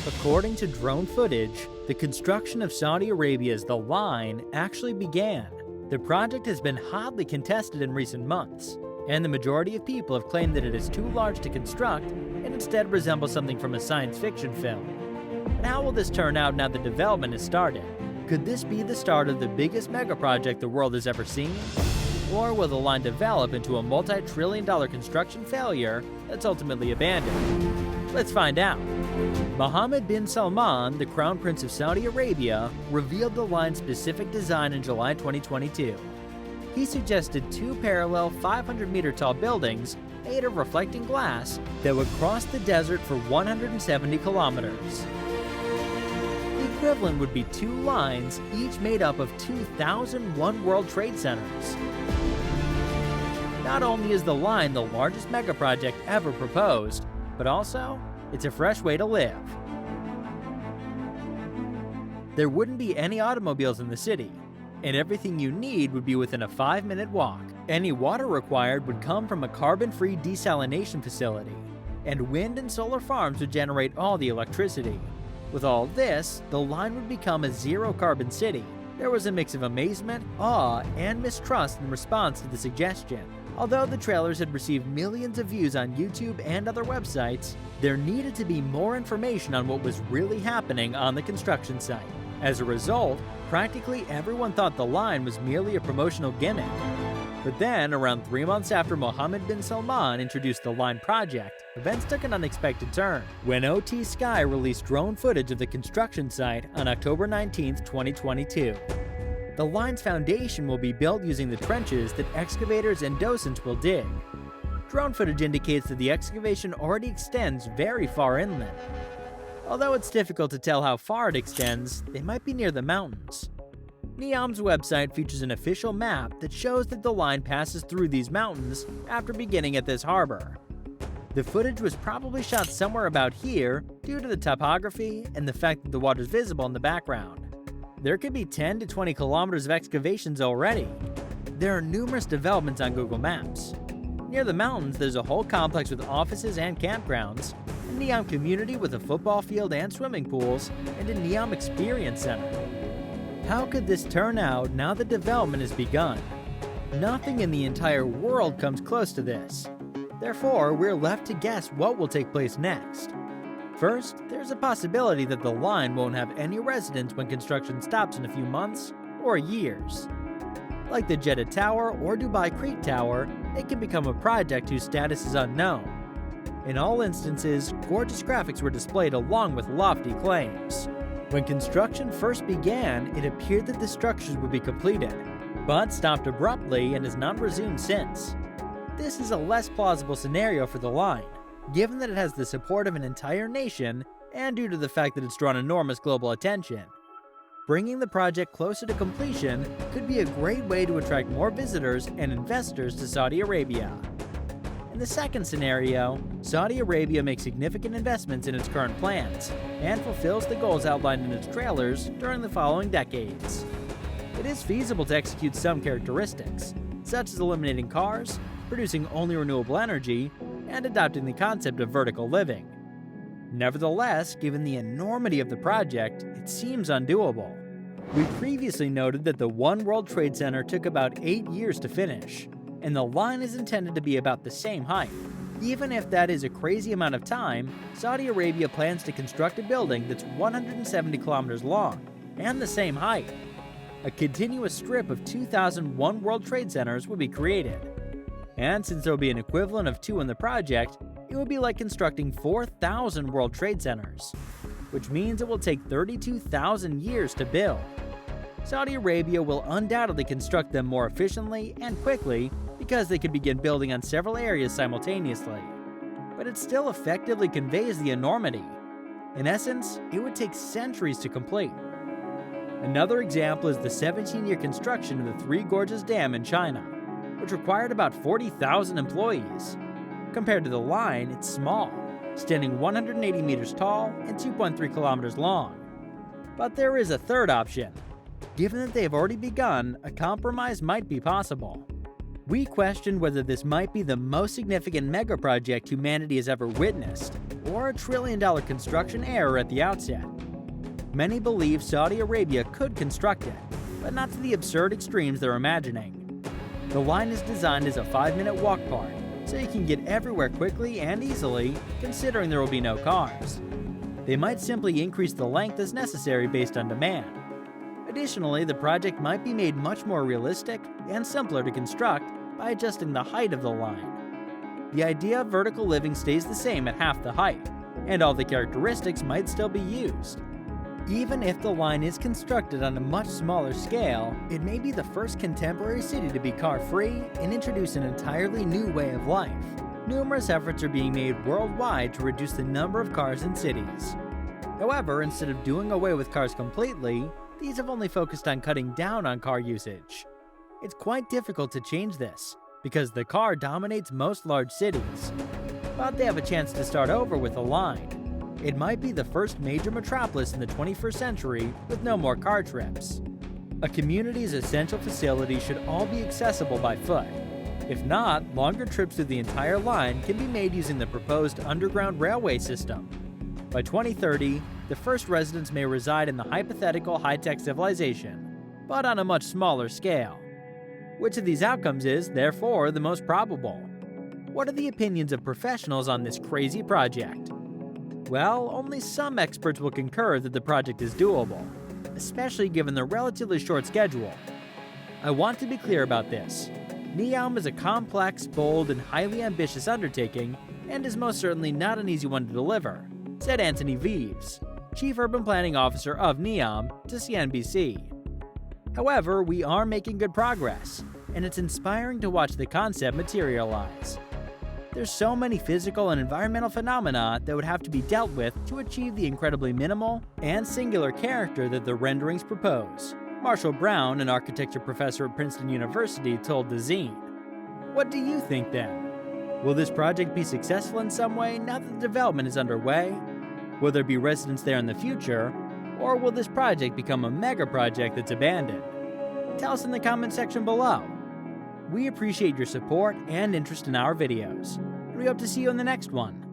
According to drone footage, the construction of Saudi Arabia's The Line actually began. The project has been hotly contested in recent months, and the majority of people have claimed that it is too large to construct and instead resembles something from a science fiction film. But how will this turn out now that development has started? Could this be the start of the biggest mega project the world has ever seen? Or will the line develop into a multi-trillion-dollar construction failure that's ultimately abandoned? Let's find out. Mohammed bin Salman, the Crown Prince of Saudi Arabia, revealed the line's specific design in July 2022. He suggested two parallel 500-meter-tall buildings made of reflecting glass that would cross the desert for 170 kilometers. The equivalent would be two lines, each made up of 2,000 One World Trade Centers. Not only is the line the largest mega project ever proposed, but also, it's a fresh way to live. There wouldn't be any automobiles in the city, and everything you need would be within a 5-minute walk. Any water required would come from a carbon-free desalination facility, and wind and solar farms would generate all the electricity. With all this, the line would become a zero-carbon city. There was a mix of amazement, awe, and mistrust in response to the suggestion. Although the trailers had received millions of views on YouTube and other websites, there needed to be more information on what was really happening on the construction site. As a result, practically everyone thought the line was merely a promotional gimmick. But then, around 3 months after Mohammed bin Salman introduced the line project, events took an unexpected turn when OT Sky released drone footage of the construction site on October 19, 2022. The line's foundation will be built using the trenches that excavators and docents will dig. Drone footage indicates that the excavation already extends very far inland. Although it's difficult to tell how far it extends, they might be near the mountains. NEOM's website features an official map that shows that the line passes through these mountains after beginning at this harbor. The footage was probably shot somewhere about here due to the topography and the fact that the water is visible in the background. There could be 10 to 20 kilometers of excavations already. There are numerous developments on Google Maps. Near the mountains, there's a whole complex with offices and campgrounds, a NEOM community with a football field and swimming pools, and a NEOM Experience Center. How could this turn out now that development has begun? Nothing in the entire world comes close to this. Therefore, we're left to guess what will take place next. First, there's a possibility that the line won't have any residents when construction stops in a few months or years. Like the Jeddah Tower or Dubai Creek Tower, it can become a project whose status is unknown. In all instances, gorgeous graphics were displayed along with lofty claims. When construction first began, it appeared that the structures would be completed, but stopped abruptly and has not resumed since. This is a less plausible scenario for the line, given that it has the support of an entire nation and due to the fact that it's drawn enormous global attention. Bringing the project closer to completion could be a great way to attract more visitors and investors to Saudi Arabia. In the second scenario, Saudi Arabia makes significant investments in its current plans and fulfills the goals outlined in its trailers during the following decades. It is feasible to execute some characteristics, such as eliminating cars, producing only renewable energy, and adopting the concept of vertical living. Nevertheless, given the enormity of the project, it seems undoable. We previously noted that the One World Trade Center took about 8 years to finish, and the line is intended to be about the same height. Even if that is a crazy amount of time, Saudi Arabia plans to construct a building that's 170 kilometers long and the same height. A continuous strip of 2,000 One World Trade Centers will be created. And since there will be an equivalent of 2 in the project, it would be like constructing 4,000 World Trade Centers, which means it will take 32,000 years to build. Saudi Arabia will undoubtedly construct them more efficiently and quickly because they can begin building on several areas simultaneously. But it still effectively conveys the enormity. In essence, it would take centuries to complete. Another example is the 17-year construction of the Three Gorges Dam in China, which required about 40,000 employees. Compared to the line, it's small, standing 180 meters tall and 2.3 kilometers long. But there is a third option. Given that they have already begun, a compromise might be possible. We questioned whether this might be the most significant mega project humanity has ever witnessed, or a $1 trillion construction error at the outset. Many believe Saudi Arabia could construct it, but not to the absurd extremes they're imagining. The line is designed as a 5-minute walk part, so you can get everywhere quickly and easily, considering there will be no cars. They might simply increase the length as necessary based on demand. Additionally, the project might be made much more realistic and simpler to construct by adjusting the height of the line. The idea of vertical living stays the same at half the height, and all the characteristics might still be used. Even if the line is constructed on a much smaller scale, it may be the first contemporary city to be car-free and introduce an entirely new way of life. Numerous efforts are being made worldwide to reduce the number of cars in cities. However, instead of doing away with cars completely, these have only focused on cutting down on car usage. It's quite difficult to change this, because the car dominates most large cities. But they have a chance to start over with a line. It might be the first major metropolis in the 21st century with no more car trips. A community's essential facilities should all be accessible by foot. If not, longer trips through the entire line can be made using the proposed underground railway system. By 2030, the first residents may reside in the hypothetical high-tech civilization, but on a much smaller scale. Which of these outcomes is, therefore, the most probable? What are the opinions of professionals on this crazy project? Well, only some experts will concur that the project is doable, especially given the relatively short schedule. I want to be clear about this. NEOM is a complex, bold, and highly ambitious undertaking, and is most certainly not an easy one to deliver, said Anthony Vives, Chief Urban Planning Officer of NEOM, to CNBC. However, we are making good progress, and it's inspiring to watch the concept materialize. There's so many physical and environmental phenomena that would have to be dealt with to achieve the incredibly minimal and singular character that the renderings propose, Marshall Brown, an architecture professor at Princeton University, told the zine. What do you think then? Will this project be successful in some way now that the development is underway? Will there be residents there in the future? Or will this project become a mega project that's abandoned? Tell us in the comment section below. We appreciate your support and interest in our videos, and we hope to see you in the next one.